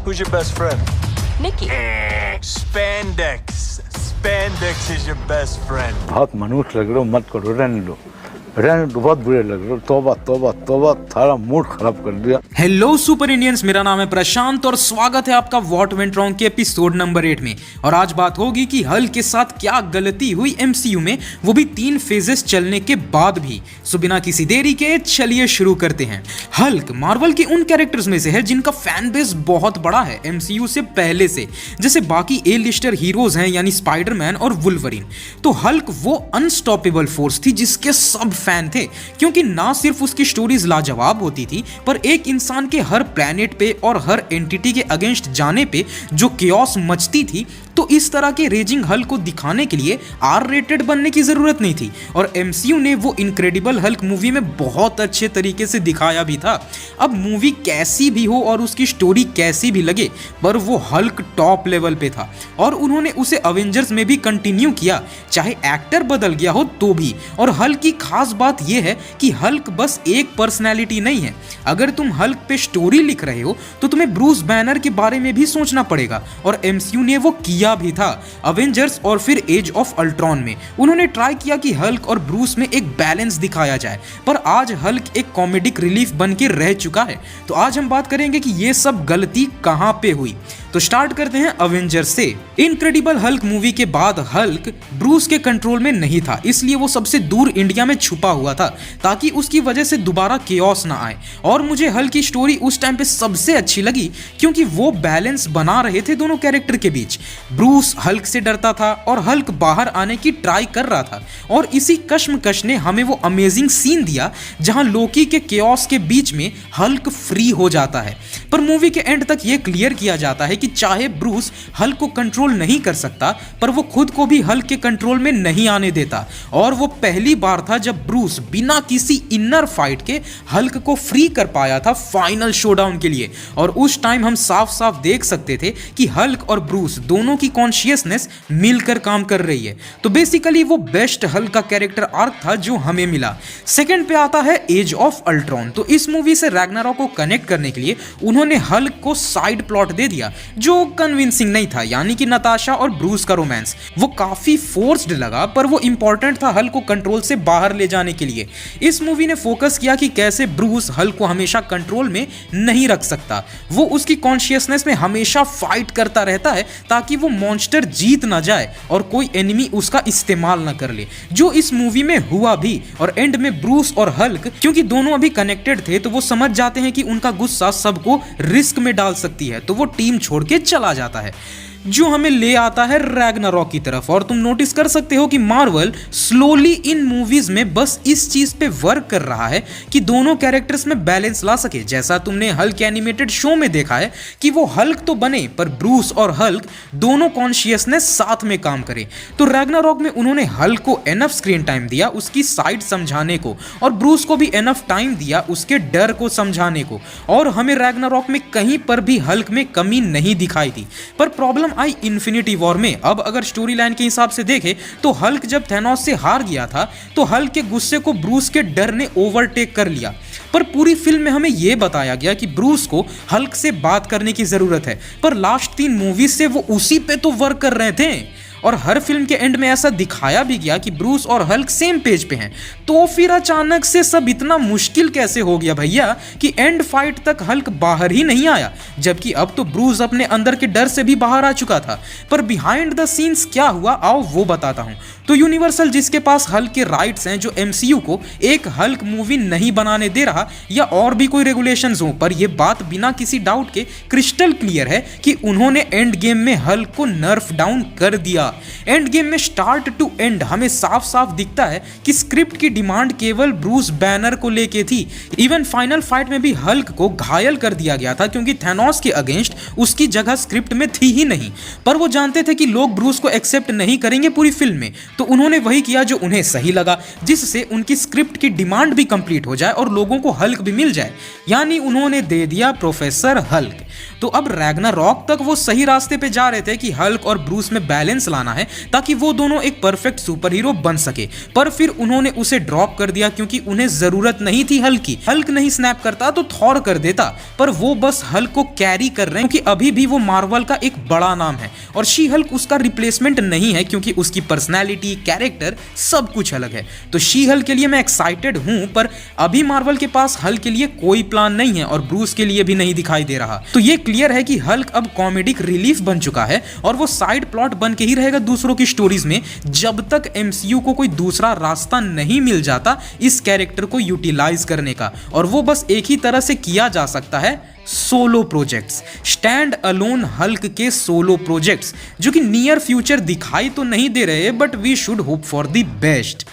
Who's your best friend? Nikki. Spandex. Spandex is your best friend. बहुत मनुष्य लग रहे हो, मत करो, रहने दो, बहुत बुरे लग रहे हो। तौबा तौबा तौबा, सारा मूड खराब कर दिया। हेलो सुपर इंडियंस, मेरा नाम है प्रशांत और स्वागत है आपका व्हाट वेंट रॉन्ग के एपिसोड नंबर 8 में। और आज बात होगी कि हल्क के साथ क्या गलती हुई एमसीयू में, वो भी 3 फेजेस चलने के बाद भी। सो बिना किसी देरी के चलिए शुरू करते हैं। हल्क मार्वल के उन कैरेक्टर्स में से है जिनका फैन बेस बहुत बड़ा है एमसीयू से पहले से, जैसे बाकी ए लिस्टर हीरोज हैं यानी स्पाइडरमैन और वुल्वरीन। तो हल्क वो अनस्टॉपेबल फोर्स थी जिसके सब फैन थे, क्योंकि ना सिर्फ उसकी स्टोरीज लाजवाब होती थी, पर एक इंसान के हर प्लेनेट पे और हर एंटिटी के अगेंस्ट जाने पे जो केओस मचती थी, तो इस तरह के रेजिंग हल्क को दिखाने के लिए आर रेटेड बनने की जरूरत नहीं थी। और एमसीयू ने वो इनक्रेडिबल हल्क मूवी में बहुत अच्छे तरीके से दिखाया भी था। अब मूवी कैसी भी हो और उसकी स्टोरी कैसी भी लगे, पर वो हल्क टॉप लेवल पे था और उन्होंने उसे अवेंजर्स में भी कंटिन्यू किया, चाहे एक्टर बदल गया हो तो भी। और हल्क की खास बात यह है कि हल्क बस एक पर्सनैलिटी नहीं है। अगर तुम हल्क पे स्टोरी लिख रहे हो तो तुम्हें ब्रूस बैनर के बारे में भी सोचना पड़ेगा, और एमसीयू ने वो किया भी था। अवेंजर्स और फिर एज ऑफ अल्ट्रॉन में उन्होंने ट्राई किया कि हल्क और ब्रूस में एक बैलेंस दिखाया जाए, पर आज हल्क एक कॉमेडिक रिलीफ बन के रह चुका है। तो आज हम बात करेंगे कि ये सब गलती कहां पे हुई। तो स्टार्ट करते हैं अवेंजर्स से। इनक्रेडिबल हल्क मूवी के बाद हल्क ब्रूस के कंट्रोल में नहीं था, इसलिए वो सबसे दूर इंडिया में छुपा हुआ था ताकि उसकी वजह से दोबारा केओस ना आए। और मुझे हल्क की स्टोरी उस टाइम पे सबसे अच्छी लगी क्योंकि वो बैलेंस बना रहे थे दोनों कैरेक्टर के बीच। ब्रूस हल्क से डरता था और हल्क बाहर आने की ट्राई कर रहा था, और इसी कश्मकश ने हमें वो अमेजिंग सीन दिया जहां लोकी के केओस के बीच में हल्क फ्री हो जाता है। पर मूवी के एंड तक ये क्लियर किया जाता है कि चाहे ब्रूस हल्क को कंट्रोल नहीं कर सकता, पर वो खुद को भी हल्क के कंट्रोल में नहीं आने देता। और वो पहली बार था जब ब्रूस बिना किसी इनर फाइट के हल्क को फ्री कर पाया था फाइनल शोडाउन के लिए। और उस टाइम हम साफ साफ देख सकते थे कि हल्क और ब्रूस दोनों की कॉन्शियसनेस मिलकर काम कर रही है। तो बेसिकली वो बेस्ट हल्क का कैरेक्टर आर्क था जो हमें मिला। सेकंड पे आता है एज ऑफ अल्ट्रॉन। तो इस मूवी से रैग्नारॉक को कनेक्ट करने के लिए उन्होंने हल्क को साइड प्लॉट दे दिया जो कन्विंसिंग नहीं था, यानी कि नताशा और ब्रूस का रोमांस। वो काफी फोर्स्ड लगा, पर वो इंपॉर्टेंट था हल्क को कंट्रोल से बाहर ले जाने के लिए। इस मूवी ने फोकस किया कि कैसे ब्रूस हल्क को हमेशा कंट्रोल में नहीं रख सकता, वो उसकी कॉन्शियसनेस में हमेशा फाइट करता रहता है ताकि वो मॉन्स्टर जीत ना जाए और कोई एनिमी उसका इस्तेमाल ना कर ले, जो इस मूवी में हुआ भी। और एंड में ब्रूस और हल्क क्योंकि दोनों अभी कनेक्टेड थे, तो वो समझ जाते हैं कि उनका गुस्सा सबको रिस्क में डाल सकती है, तो वो टीम छोड़ के चला जाता है, जो हमें ले आता है रैग्नारॉक की तरफ। और तुम नोटिस कर सकते हो कि मार्वल स्लोली इन मूवीज में बस इस चीज पे वर्क कर रहा है कि दोनों कैरेक्टर्स में बैलेंस ला सके। जैसा तुमने हल्क एनिमेटेड शो में देखा है कि वो हल्क तो बने, पर ब्रूस और हल्क दोनों कॉन्शियसनेस साथ में काम करे। तो रैग्नारॉक में उन्होंने हल्क को एनफ स्क्रीन टाइम दिया उसकी साइड समझाने को, और ब्रूस को भी एनफ टाइम दिया उसके डर को समझाने को। और हमें रैग्नारॉक में कहीं पर भी हल्क में कमी नहीं दिखाई दी। पर प्रॉब्लम आई इन्फिनिटी वॉर में। अब अगर स्टोरी लाइन के हिसाब से देखें तो हल्क जब थैनोस से हार गया था, तो हल्क के गुस्से को ब्रूस के डर ने ओवरटेक कर लिया। पर पूरी फिल्म में हमें यह बताया गया कि ब्रूस को हल्क से बात करने की जरूरत है, पर लास्ट 3 मूवीज से वो उसी पे तो वर्क कर रहे थे। और हर फिल्म के एंड में ऐसा दिखाया भी गया कि ब्रूस और हल्क सेम पेज पे हैं। तो फिर अचानक से सब इतना मुश्किल कैसे हो गया भैया कि एंड फाइट तक हल्क बाहर ही नहीं आया, जबकि अब तो ब्रूस अपने अंदर के डर से भी बाहर आ चुका था। पर बिहाइंड द सीन्स क्या हुआ, आओ वो बताता हूं। तो यूनिवर्सल जिसके पास हल्क के राइट्स हैं, जो एमसीयू को एक हल्क मूवी नहीं बनाने दे रहा, या और भी कोई रेगुलेशंस हो, पर यह बात बिना किसी डाउट के क्रिस्टल क्लियर है कि उन्होंने एंड गेम में हल्क को नर्फ डाउन कर दिया। एंड गेम में स्टार्ट टू एंड हमें साफ साफ दिखता है कि स्क्रिप्ट की डिमांड केवल ब्रूस बैनर को लेके थी। इवन फाइनल फाइट में भी हल्क को घायल कर दिया गया था क्योंकि थैनोस के अगेंस्ट उसकी जगह स्क्रिप्ट में थी ही नहीं। पर वो जानते थे कि लोग ब्रूस को एक्सेप्ट नहीं करेंगे पूरी फिल्म में, तो उन्होंने वही किया जो उन्हें सही लगा, जिससे उनकी स्क्रिप्ट की डिमांड भी कंप्लीट हो जाए और लोगों को हल्क भी मिल जाए। यानी उन्होंने दे दिया प्रोफेसर हल्क। तो अब रैग्नारॉक तक वो सही रास्ते पे जा रहे थे कि हल्क और ब्रूस में बैलेंस लाना जाना है ताकि वो दोनों एक परफेक्ट सुपर हीरो बन सके, पर फिर उन्होंने उसे ड्रॉप कर दिया क्योंकि उन्हें जरूरत नहीं थी हल्क की। हल्क नहीं स्नैप करता तो थॉर कर देता, पर वो बस हल्क को कैरी कर रहे हैं क्योंकि अभी भी वो मार्वल का एक बड़ा नाम है और शी हल्क उसका रिप्लेसमेंट नहीं है क्योंकि उसकी पर्सनैलिटी, कैरेक्टर सब कुछ अलग है। तो शी हल्क के लिए मैं एक्साइटेड हूं, पर अभी मार्वल के पास हल्क के लिए कोई प्लान नहीं है और ब्रूस के लिए भी नहीं दिखाई दे रहा। तो ये क्लियर है कि हल्क अब कॉमेडिक रिलीफ बन चुका है और वो साइड प्लॉट बन के ही रहेगा दूसरों की स्टोरीज में जब तक एमसीयू को कोई दूसरा रास्ता नहीं मिल जाता इस कैरेक्टर को यूटिलाइज करने का। और वो बस एक ही तरह से किया जा सकता है, solo projects, stand alone Hulk के सोलो प्रोजेक्ट्स, जो कि नियर फ्यूचर दिखाई तो नहीं दे रहे, but we should hope for the best.